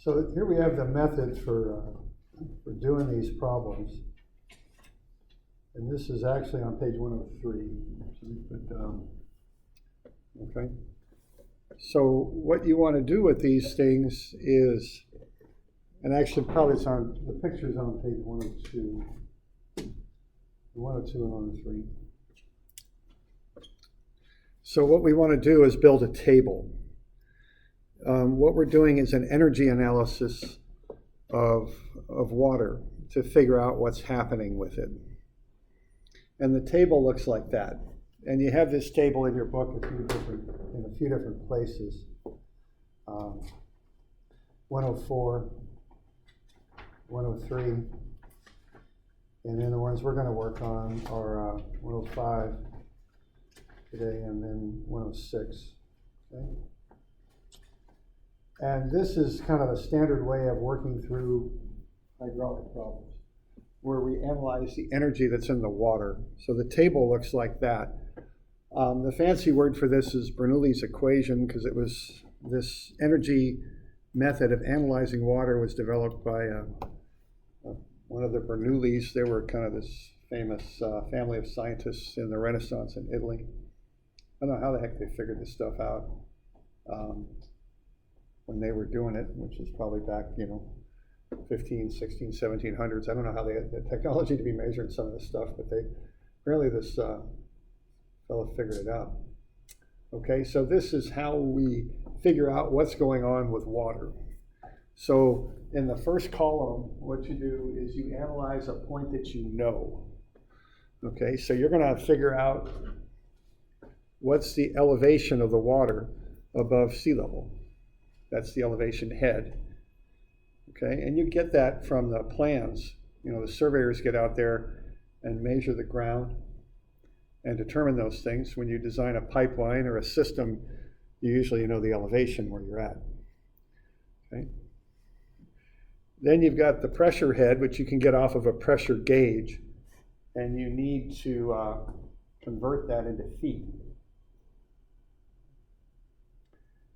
So here we have the method for doing these problems. And this is actually on page 103. Okay. So what you want to do with these things is, and actually probably it's on, the picture's on page 102. 102 and 103. So what we want to do is build a table. What we're doing is an energy analysis of water to figure out what's happening with it. And the table looks like that. And you have this table in your book in a few different places. 104, 103, and then the ones we're going to work on are 105 today, and then 106. Okay? And this is kind of a standard way of working through hydraulic problems, where we analyze the energy that's in the water. So the table looks like that. The fancy word for this is Bernoulli's equation, because it was this energy method of analyzing water was developed by one of the Bernoullis. They were kind of this famous family of scientists in the Renaissance in Italy. I don't know how the heck they figured this stuff out when they were doing it, which is probably back, 15, 16, 1700s. I don't know how they had the technology to be measuring some of this stuff, but apparently this fellow figured it out. Okay, so this is how we figure out what's going on with water. So in the first column, what you do is you analyze a point that you know. Okay, so you're going to figure out what's the elevation of the water above sea level. That's the elevation head. Okay, and you get that from the plans. The surveyors get out there and measure the ground and determine those things. When you design a pipeline or a system, you usually know the elevation where you're at. Okay. Then you've got the pressure head, which you can get off of a pressure gauge, and you need to convert that into feet.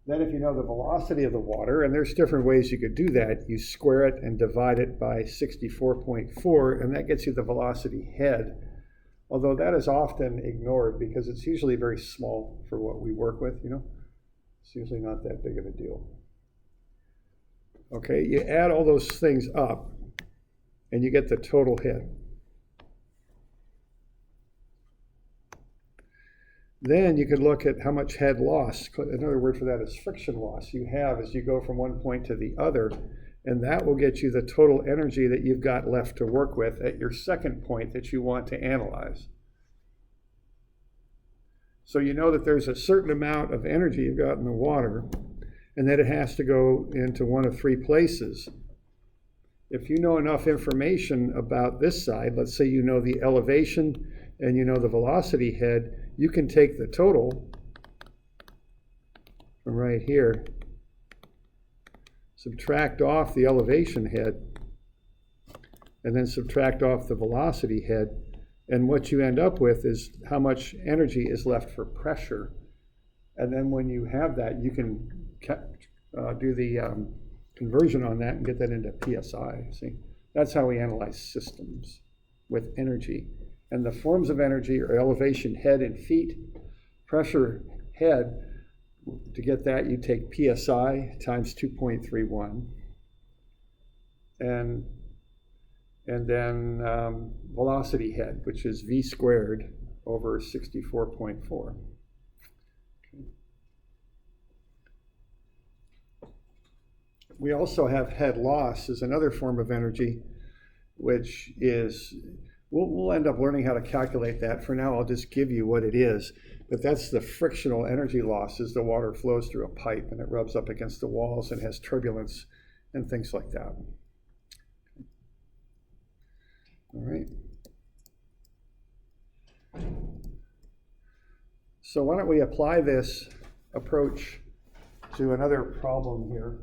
Then if you know the velocity of the water, and there's different ways you could do that, you square it and divide it by 64.4, and that gets you the velocity head. Although that is often ignored because it's usually very small for what we work with, It's usually not that big of a deal. Okay, you add all those things up, and you get the total head. Then you could look at how much head loss. Another word for that is friction loss you have as you go from one point to the other, and that will get you the total energy that you've got left to work with at your second point that you want to analyze. So you know that there's a certain amount of energy you've got in the water, and that it has to go into one of three places. If you know enough information about this side, let's say you know the elevation and you know the velocity head, you can take the total from right here, subtract off the elevation head, and then subtract off the velocity head, and what you end up with is how much energy is left for pressure. And then when you have that, you can do the conversion on that and get that into PSI. See, that's how we analyze systems with energy. And the forms of energy are elevation head in feet, pressure head. To get that, you take PSI times 2.31, and then velocity head, which is V squared over 64.4. Okay. We also have head loss as another form of energy, which is, we'll end up learning how to calculate that. For now, I'll just give you what it is. But that's the frictional energy loss as the water flows through a pipe and it rubs up against the walls and has turbulence and things like that. All right. So why don't we apply this approach to another problem here.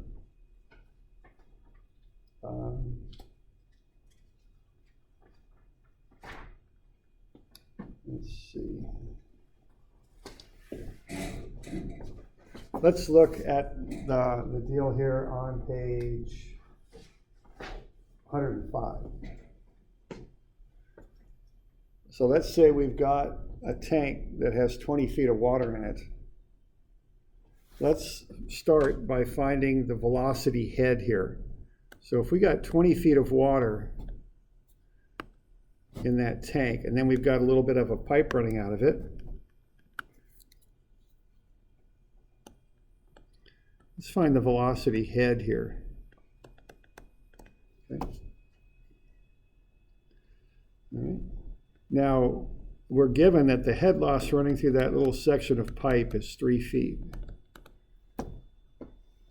Let's see. let's look at the deal here on page 105. So let's say we've got a tank that has 20 feet of water in it. Let's start by finding the velocity head here. So if we got 20 feet of water in that tank, and then we've got a little bit of a pipe running out of it, let's find the velocity head here. Okay. All right. Now, we're given that the head loss running through that little section of pipe is 3 feet.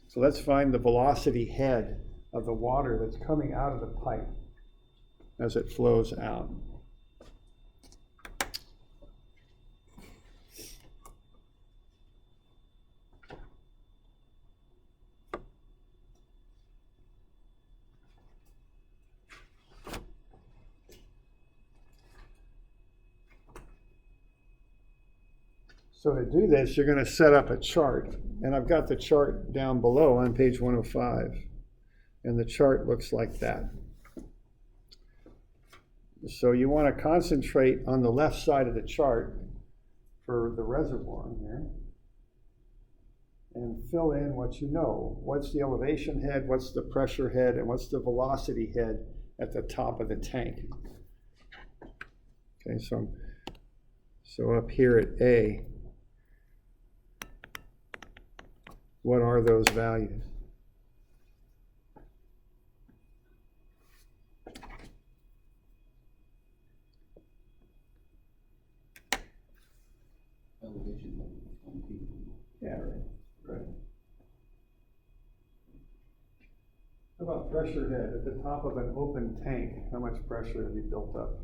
So let's find the velocity head of the water that's coming out of the pipe as it flows out. So to do this, you're going to set up a chart. And I've got the chart down below on page 105. And the chart looks like that. So you want to concentrate on the left side of the chart for the reservoir here. And fill in what you know. What's the elevation head, what's the pressure head, and what's the velocity head at the top of the tank. Okay, so up here at A, what are those values? Elevation on people. Yeah, right. How about pressure head at the top of an open tank? How much pressure have you built up?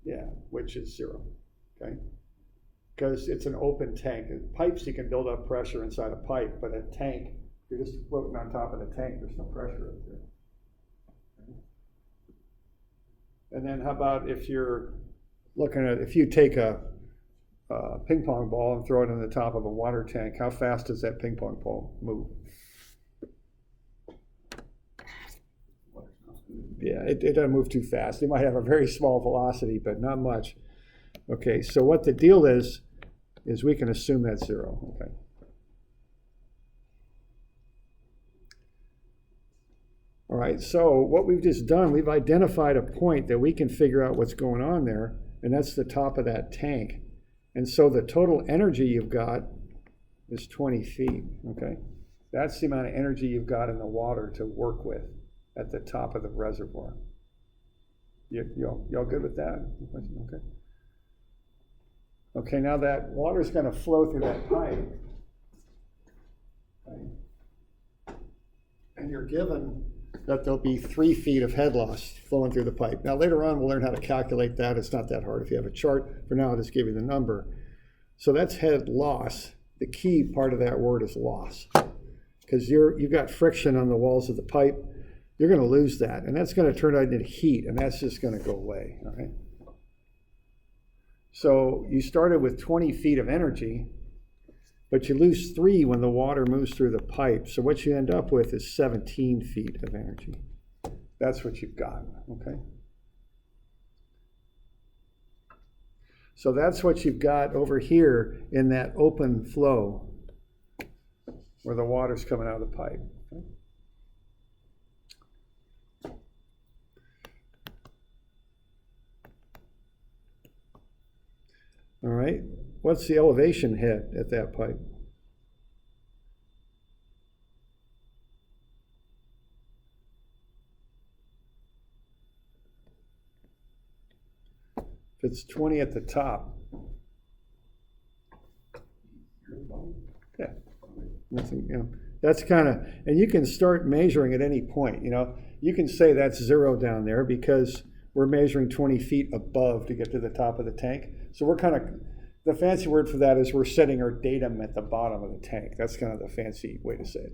Yeah, which is 0. Okay. Because it's an open tank. In pipes, you can build up pressure inside a pipe, but a tank, you're just floating on top of the tank. There's no pressure up there. Okay. And then how about if you're looking at, if you take a ping pong ball and throw it in the top of a water tank, how fast does that ping pong ball move? Yeah, it doesn't move too fast. It might have a very small velocity, but not much. Okay, so what the deal is we can assume that's 0. Okay. All right, so what we've just done, we've identified a point that we can figure out what's going on there, and that's the top of that tank. And so the total energy you've got is 20 feet, okay? That's the amount of energy you've got in the water to work with at the top of the reservoir. Y'all good with that? Okay. Okay, now that water's going to flow through that pipe. Okay. And you're given that there'll be 3 feet of head loss flowing through the pipe. Now later on we'll learn how to calculate that. It's not that hard if you have a chart. For now I'll just give you the number. So that's head loss. The key part of that word is loss. Because you've got friction on the walls of the pipe. You're going to lose that. And that's going to turn out into heat. And that's just going to go away. All right? So you started with 20 feet of energy, but you lose 3 when the water moves through the pipe. So what you end up with is 17 feet of energy. That's what you've got, okay? So that's what you've got over here in that open flow where the water's coming out of the pipe. Okay? All right, what's the elevation head at that pipe? If it's 20 at the top, yeah, nothing, you know, that's kind of, and you can start measuring at any point, you know, you can say that's 0 down there because we're measuring 20 feet above to get to the top of the tank. So we're kind of, the fancy word for that is we're setting our datum at the bottom of the tank. That's kind of the fancy way to say it.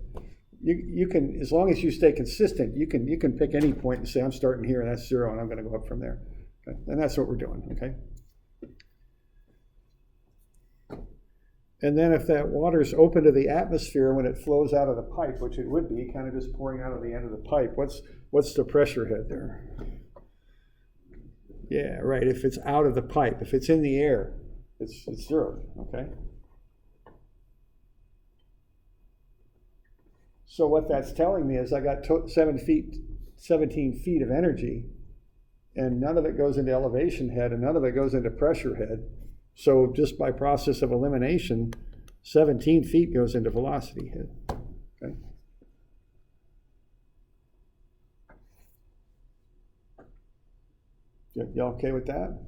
You can, as long as you stay consistent, you can pick any point and say, I'm starting here and that's 0 and I'm going to go up from there. Okay? And that's what we're doing, okay? And then if that water's open to the atmosphere when it flows out of the pipe, which it would be, kind of just pouring out of the end of the pipe, what's the pressure head there? Yeah, right, if it's out of the pipe. If it's in the air, it's zeroed, okay? So what that's telling me is I got 17 feet of energy, and none of it goes into elevation head, and none of it goes into pressure head. So just by process of elimination, 17 feet goes into velocity head. Okay. Y'all okay with that?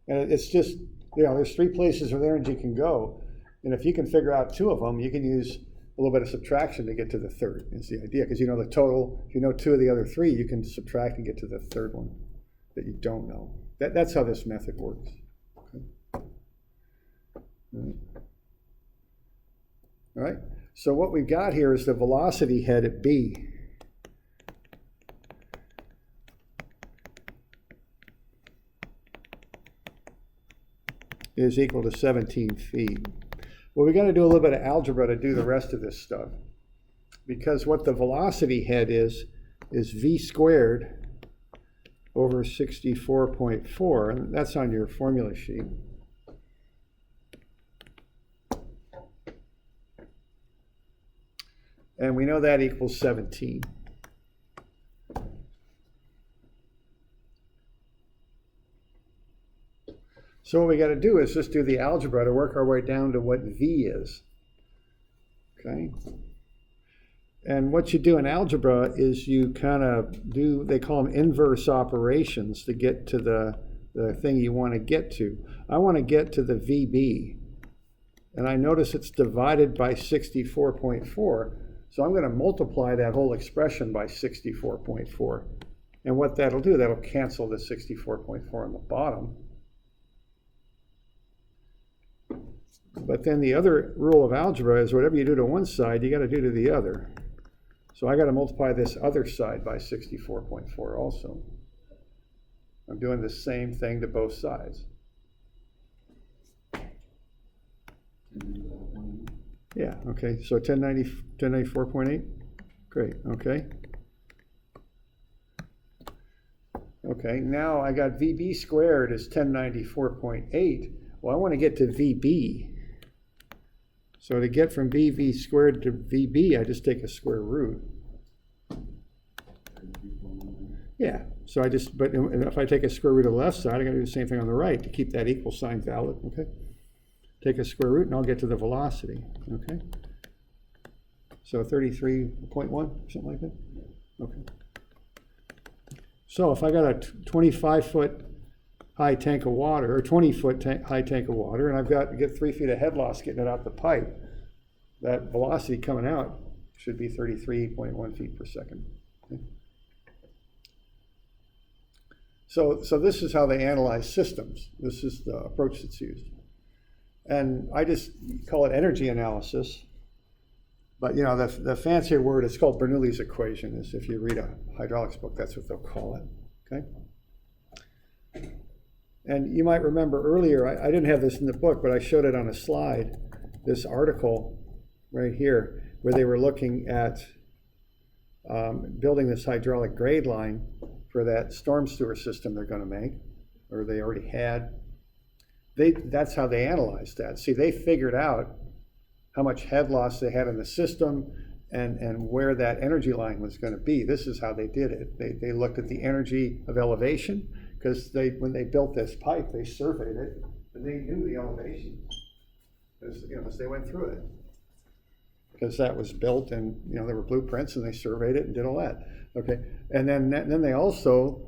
And it's just, there's 3 places where the energy can go. And if you can figure out 2 of them, you can use a little bit of subtraction to get to the third, is the idea. Because you know the total, if you know 2 of the other 3, you can subtract and get to the third one that you don't know. That's how this method works. Okay. All right, so what we've got here is the velocity head at B. Is equal to 17 feet. Well, we got to do a little bit of algebra to do the rest of this stuff. Because what the velocity head is v squared over 64.4, and that's on your formula sheet. And we know that equals 17. So what we got to do is just do the algebra to work our way down to what V is. Okay? And what you do in algebra is you kind of do, they call them inverse operations to get to the thing you want to get to. I want to get to the VB. And I notice it's divided by 64.4. So I'm going to multiply that whole expression by 64.4. And what that'll do, that'll cancel the 64.4 on the bottom. But then the other rule of algebra is whatever you do to one side, you got to do to the other. So I got to multiply this other side by 64.4 also. I'm doing the same thing to both sides. Yeah, okay, so 1094.8? Great, okay. Okay, now I got VB squared is 1094.8. Well, I want to get to VB. So to get from VB squared to VB, I just take a square root. Yeah, so but if I take a square root of the left side, I got to do the same thing on the right to keep that equal sign valid, okay? Take a square root and I'll get to the velocity, okay? So 33.1, something like that? Okay. So if I got a 25-foot high tank of water, or 20-foot high tank of water, and I've got to get 3 feet of head loss getting it out the pipe, that velocity coming out should be 33.1 feet per second. Okay. So this is how they analyze systems. This is the approach that's used. And I just call it energy analysis. But you know, the fancier word is called Bernoulli's equation. Is if you read a hydraulics book, that's what they'll call it. Okay. And you might remember earlier, I didn't have this in the book, but I showed it on a slide, this article right here, where they were looking at building this hydraulic grade line for that storm sewer system they're going to make, or they already had. That's how they analyzed that. See, they figured out how much head loss they had in the system and where that energy line was going to be. This is how they did it. They looked at the energy of elevation, because when they built this pipe, they surveyed it, and they knew the elevation as they went through it. Because that was built, and there were blueprints, and they surveyed it and did all that. Okay, and then they also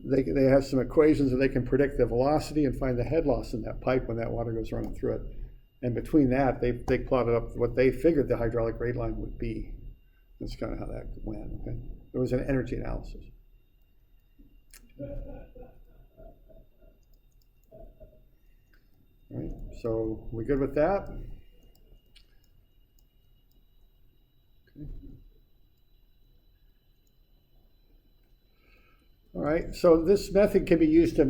they have some equations that they can predict the velocity and find the head loss in that pipe when that water goes running through it. And between that, they plotted up what they figured the hydraulic grade line would be. That's kind of how that went. Okay, it was an energy analysis. All right, so we good with that? Okay. All right, so this method can be used to,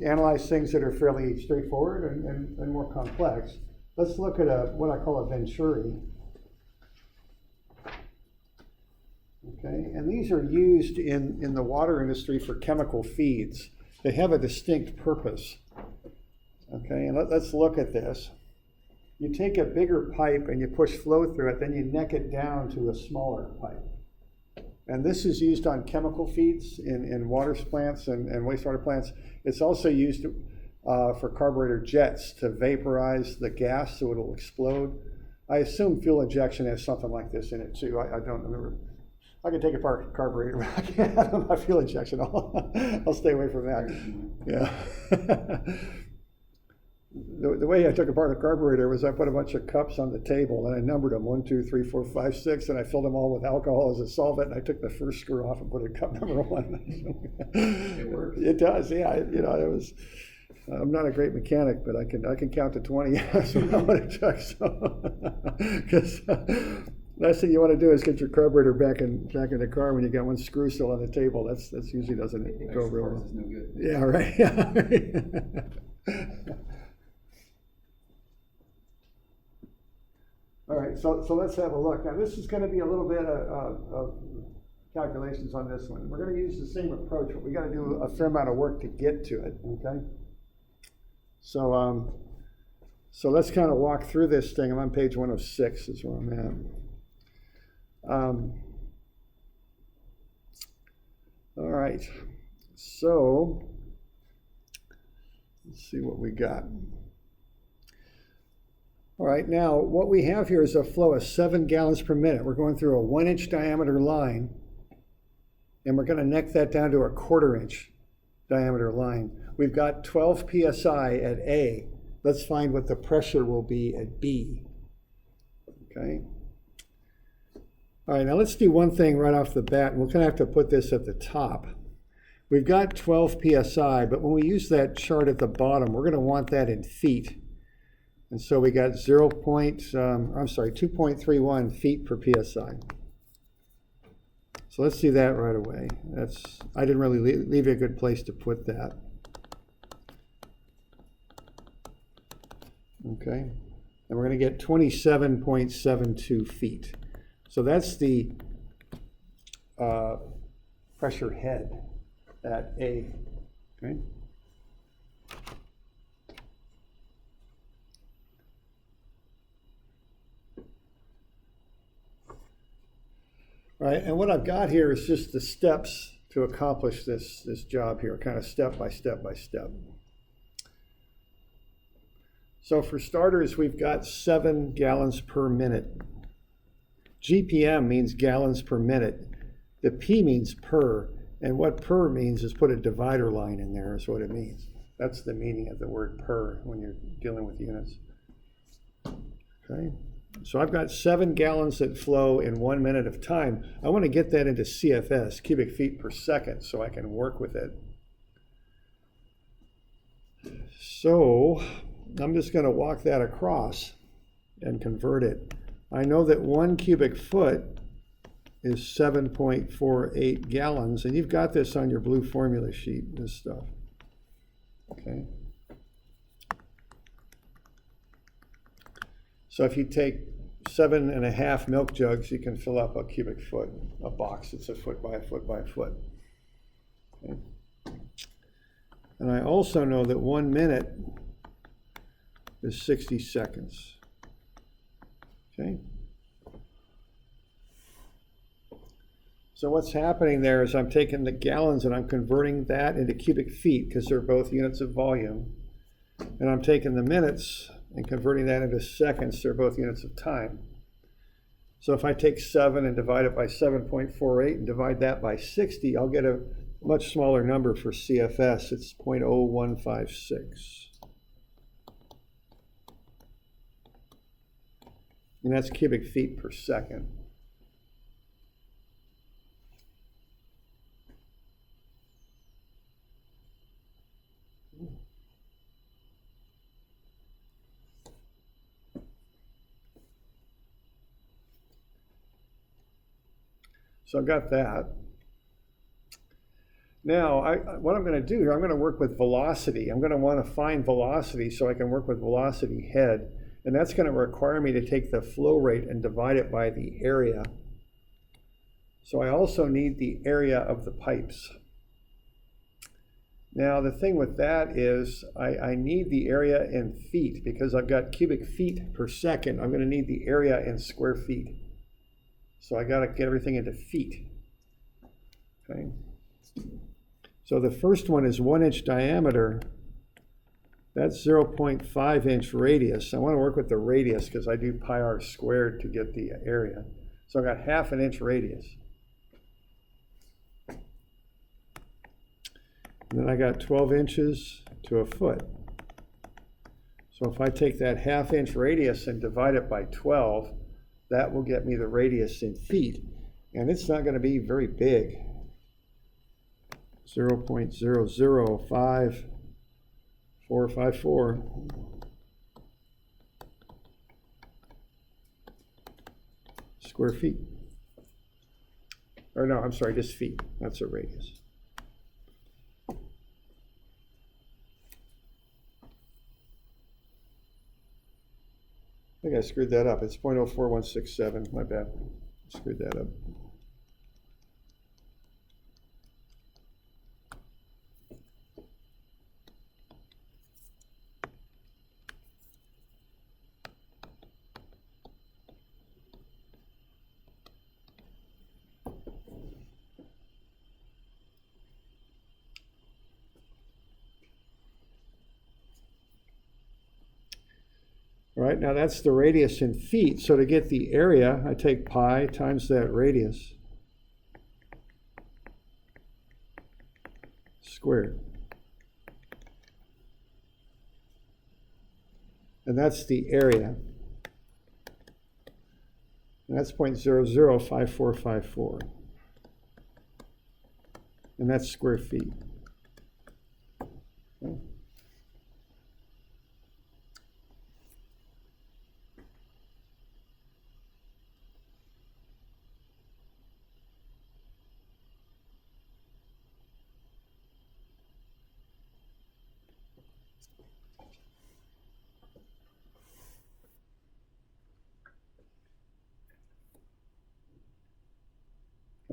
analyze things that are fairly straightforward and more complex. let's look at what I call a venturi. Okay, and these are used in the water industry for chemical feeds. They have a distinct purpose. Okay, and let's look at this. You take a bigger pipe and you push flow through it, then you neck it down to a smaller pipe. And this is used on chemical feeds in water plants and wastewater plants. It's also used for carburetor jets to vaporize the gas so it'll explode. I assume fuel injection has something like this in it too. I don't remember. I can take apart a carburetor, but I can't have my fuel injection. I'll stay away from that. Yeah. The way I took apart a carburetor was I put a bunch of cups on the table and I numbered them 1, 2, 3, 4, 5, 6, and I filled them all with alcohol as a solvent. And I took the first screw off and put in cup number 1. It works. It does, yeah. It was. I'm not a great mechanic, but I can count to 20. So I know what it took. Because last thing you want to do is get your carburetor back in the car when you got one screw still on the table. That's usually doesn't go real well. No good. Yeah, right. All right, so let's have a look. Now this is going to be a little bit of calculations on this one. We're going to use the same approach, but we got to do a fair amount of work to get to it. Okay. So let's kind of walk through this thing. I'm on page 106 is where I'm at. All right, so let's see what we got. All right, now what we have here is a flow of 7 gallons per minute. We're going through a 1-inch diameter line, and we're going to neck that down to a 1/4-inch diameter line. We've got 12 psi at A. Let's find what the pressure will be at B. Okay. All right, now let's do one thing right off the bat, and we're going to have to put this at the top. We've got 12 psi, but when we use that chart at the bottom, we're going to want that in feet. And so we got 2.31 feet per psi. So let's do that right away. I didn't really leave a good place to put that. Okay, and we're going to get 27.72 feet. So that's the pressure head at A. Okay. All right, and what I've got here is just the steps to accomplish this job here, kind of step by step by step. So for starters, we've got 7 gallons per minute. GPM means gallons per minute. The P means per, and what per means is put a divider line in there is what it means. That's the meaning of the word per when you're dealing with units. Okay, so I've got 7 gallons that flow in 1 minute of time. I want to get that into CFS, cubic feet per second, so I can work with it. So I'm just going to walk that across and convert it. I know that 1 cubic foot is 7.48 gallons, and you've got this on your blue formula sheet, this stuff. Okay. So if you take 7.5 milk jugs, you can fill up a cubic foot, a box that's a foot by a foot by a foot. Okay. And I also know that 1 minute is 60 seconds. Okay. So what's happening there is I'm taking the gallons and I'm converting that into cubic feet because they're both units of volume. And I'm taking the minutes and converting that into seconds. They're both units of time. So if I take 7 and divide it by 7.48 and divide that by 60, I'll get a much smaller number for CFS. It's 0.0156. And that's cubic feet per second. So I've got that. Now, what I'm going to do here, I'm going to work with velocity. I'm going to want to find velocity so I can work with velocity head. And that's going to require me to take the flow rate and divide it by the area. So I also need the area of the pipes. Now the thing with that is I need the area in feet because I've got cubic feet per second. I'm going to need the area in square feet. So I got to get everything into feet. Okay. So the first one is 1 inch diameter. That's 0.5 inch radius. I want to work with the radius because I do pi r squared to get the area. So I got half an inch radius. And then I got 12 inches to a foot. So if I take that half inch radius and divide it by 12, that will get me the radius in feet. And it's not going to be very big. 0.005454 square feet. Or no, I'm sorry, just feet. That's a radius. I think I screwed that up. It's 0.04167. My bad. I screwed that up. All right, now that's the radius in feet. So to get the area, I take pi times that radius squared. And that's the area. And that's 0.005454. And that's square feet. Okay.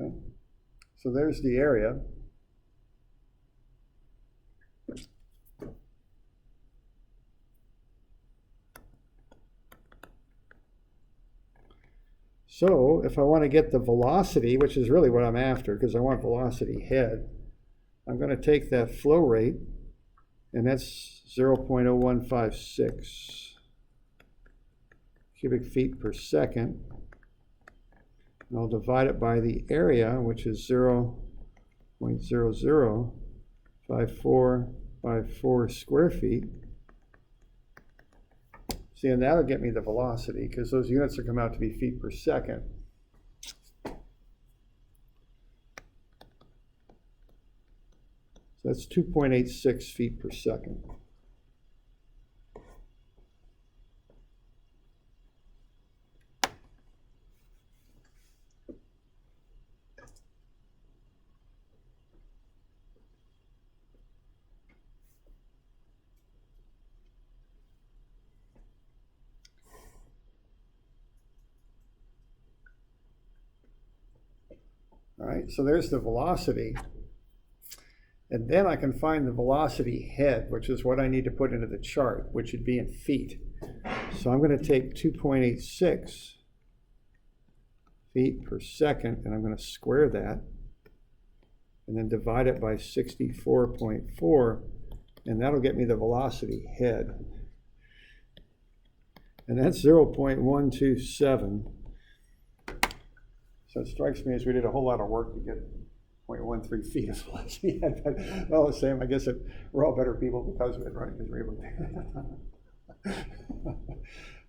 Okay. So there's the area. So if I want to get the velocity, which is really what I'm after, because I want velocity head, I'm going to take that flow rate, and that's 0.0156 cubic feet per second. And I'll divide it by the area, which is 0.005454 square feet. See, and that'll get me the velocity because those units will come out to be feet per second. So that's 2.86 feet per second. All right, so there's the velocity. And then I can find the velocity head, which is what I need to put into the chart, which would be in feet. So I'm going to take 2.86 feet per second, and I'm going to square that, and then divide it by 64.4, and that'll get me the velocity head. And that's 0.127. So it strikes me as we did a whole lot of work to get 0.13 feet of velocity head, but all the same, I guess we're all better people because of it, right? Because we're able to.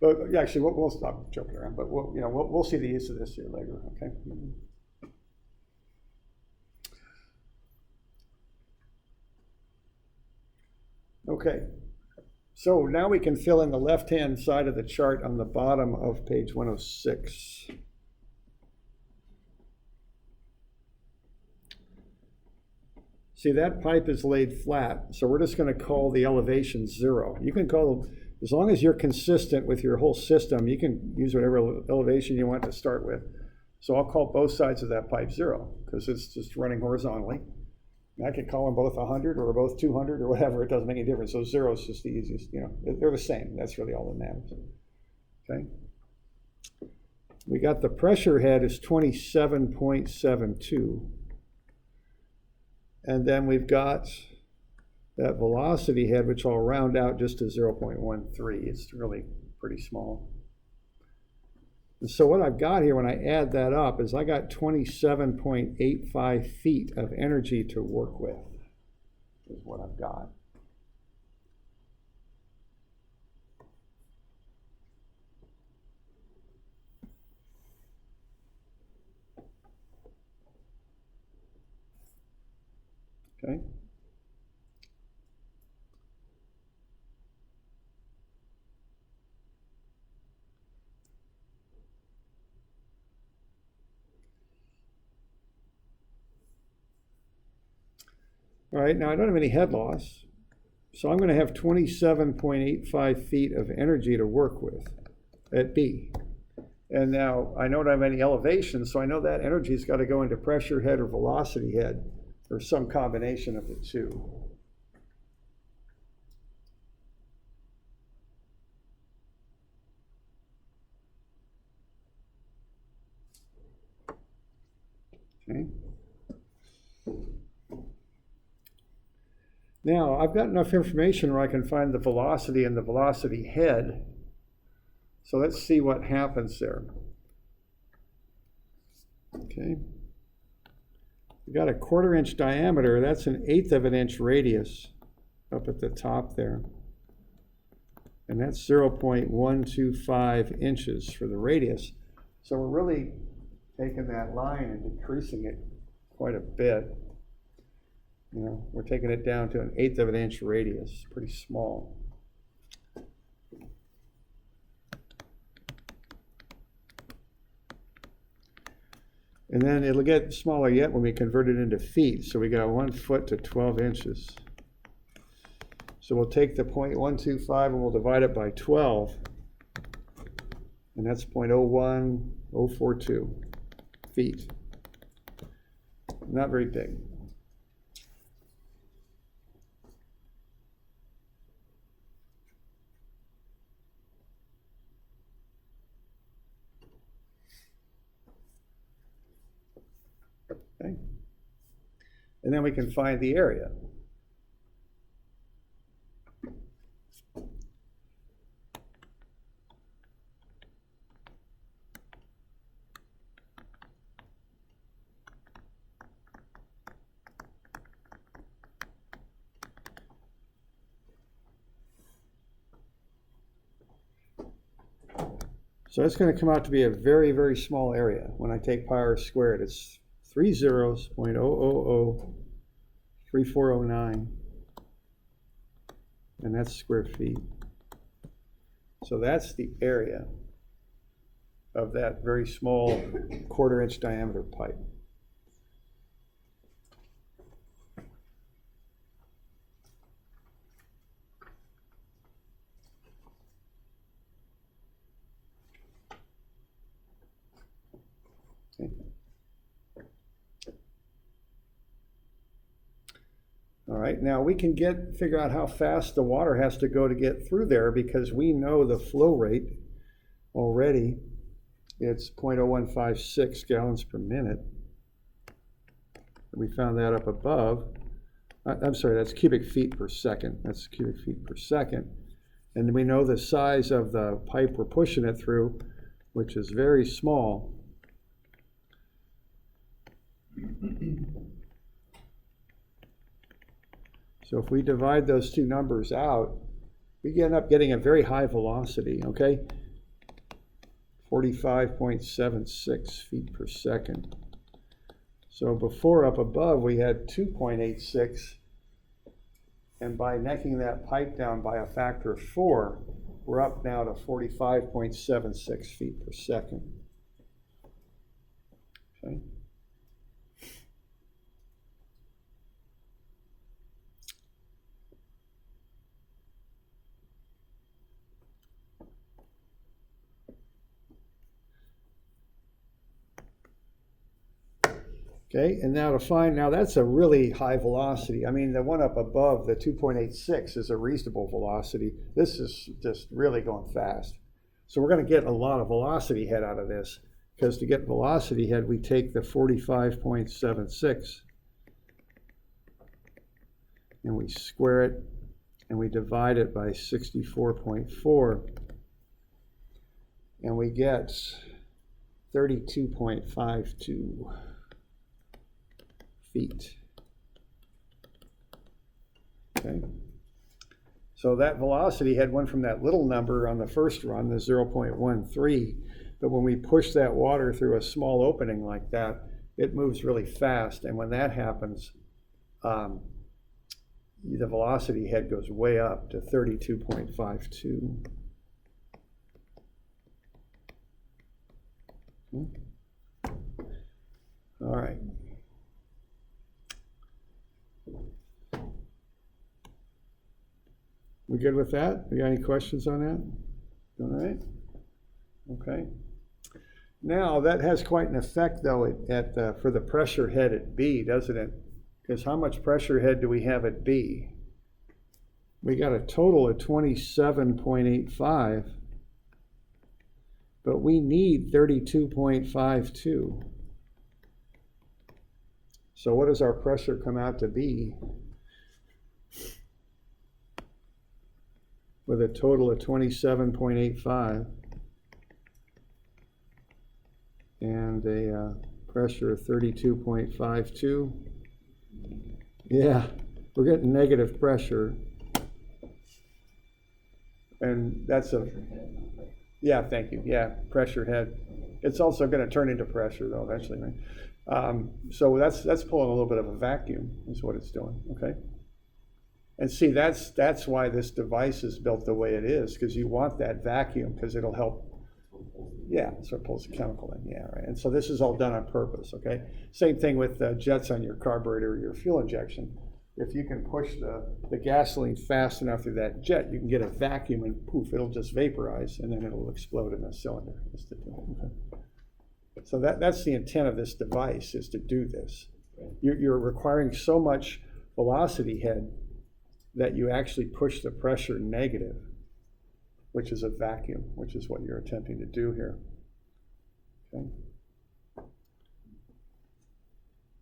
But yeah, actually, we'll stop joking around. But we'll see the use of this here later. Okay. Okay. So now we can fill in the left-hand side of the chart on the bottom of page 106. See, that pipe is laid flat, so we're just going to call the elevation 0. You can call As long as you're consistent with your whole system, you can use whatever elevation you want to start with. So I'll call both sides of that pipe 0 because it's just running horizontally. And I could call them both 100 or both 200 or whatever. It doesn't make any difference. So 0 is just the easiest. They're the same. That's really all that matters. Okay. We got the pressure head is 27.72. And then we've got that velocity head, which I'll round out just to 0.13. It's really pretty small. And so what I've got here when I add that up is I got 27.85 feet of energy to work with, is what I've got. Okay. All right, now I don't have any head loss, so I'm going to have 27.85 feet of energy to work with at B. And now I don't have any elevation, so I know that energy's got to go into pressure head or velocity head, or some combination of the two. Okay. Now, I've got enough information where I can find the velocity and the velocity head. So let's see what happens there. Okay. We've got a 1/4 inch diameter. That's an 1/8 of an inch radius up at the top there. And that's 0.125 inches for the radius. So we're really taking that line and decreasing it quite a bit. We're taking it down to an 1/8 of an inch radius, pretty small. And then it'll get smaller yet when we convert it into feet. So we got 1 foot to 12 inches. So we'll take the 0.125 and we'll divide it by 12. And that's 0.01042 feet. Not very big. Okay. And then we can find the area. So it's going to come out to be a very, very small area when I take pi r squared. It's 3 zeros, 0.0003409, and that's square feet. So that's the area of that very small 1/4 inch diameter pipe. Okay. All right, now we can figure out how fast the water has to go to get through there because we know the flow rate already. It's 0.0156 gallons per minute. We found that up above. I'm sorry, that's cubic feet per second. That's cubic feet per second. And we know the size of the pipe we're pushing it through, which is very small. So if we divide those two numbers out, we end up getting a very high velocity, okay? 45.76 feet per second. So before up above, we had 2.86. And by necking that pipe down by a factor of 4, we're up now to 45.76 feet per second. Okay. Okay, and now to find, now that's a really high velocity. I mean, the one up above, the 2.86 is a reasonable velocity. This is just really going fast. So we're going to get a lot of velocity head out of this, because to get velocity head, we take the 45.76 and we square it and we divide it by 64.4 and we get 32.52 feet. Okay. So that velocity head went from that little number on the first run, the 0.13, but when we push that water through a small opening like that, it moves really fast. And when that happens, the velocity head goes way up to 32.52. All right. We good with that? You got any questions on that? All right. Okay. Now that has quite an effect, though, for the pressure head at B, doesn't it? Because how much pressure head do we have at B? We got a total of 27.85, but we need 32.52. So what does our pressure come out to be? With a total of 27.85 and a pressure of 32.52. Yeah, we're getting negative pressure. And that's a, yeah, thank you. Yeah, pressure head. It's also going to turn into pressure though eventually, right? So that's pulling a little bit of a vacuum is what it's doing, okay? And see, that's why this device is built the way it is, because you want that vacuum, because it'll help. Yeah, so it pulls the chemical in. Yeah, right. And so this is all done on purpose. Okay. Same thing with jets on your carburetor or your fuel injection. If you can push the gasoline fast enough through that jet, you can get a vacuum, and poof, it'll just vaporize, and then it'll explode in the cylinder. Okay. So that's the intent of this device, is to do this. You're requiring so much velocity head that you actually push the pressure negative, which is a vacuum, which is what you're attempting to do here. Okay.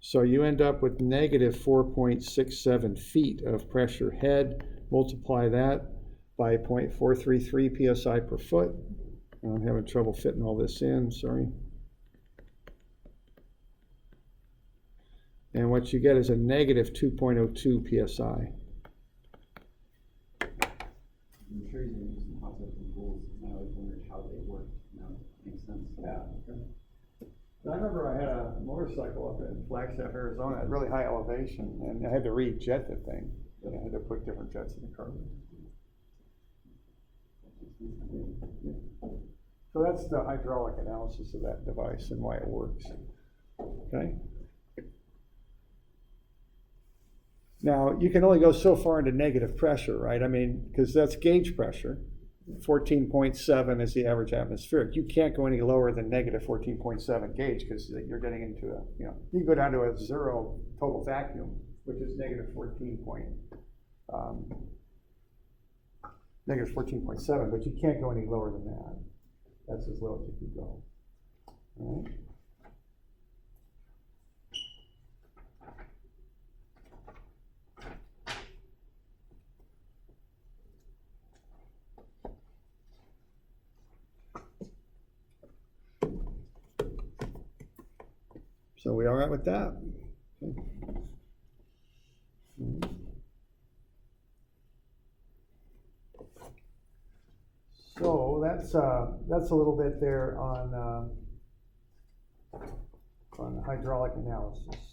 So you end up with negative 4.67 feet of pressure head. Multiply that by 0.433 psi per foot. I'm having trouble fitting all this in, sorry. And what you get is a negative 2.02 psi. I'm sure you're using some hot tubs and pools, and I always wondered how they work. Now it makes sense. Yeah. Okay. I remember I had a motorcycle up in Flagstaff, Arizona, at really high elevation, and I had to re-jet the thing. I had to put different jets in the car. Yeah. So that's the hydraulic analysis of that device and why it works. Okay. Now, you can only go so far into negative pressure, right? I mean, because that's gauge pressure. 14.7 is the average atmospheric. You can't go any lower than negative 14.7 gauge, because you're getting into a, you can go down to a zero total vacuum, which is negative 14.7, but you can't go any lower than that. That's as low as you can go. All right. So we all right with that? Okay. So that's a little bit there on hydraulic analysis.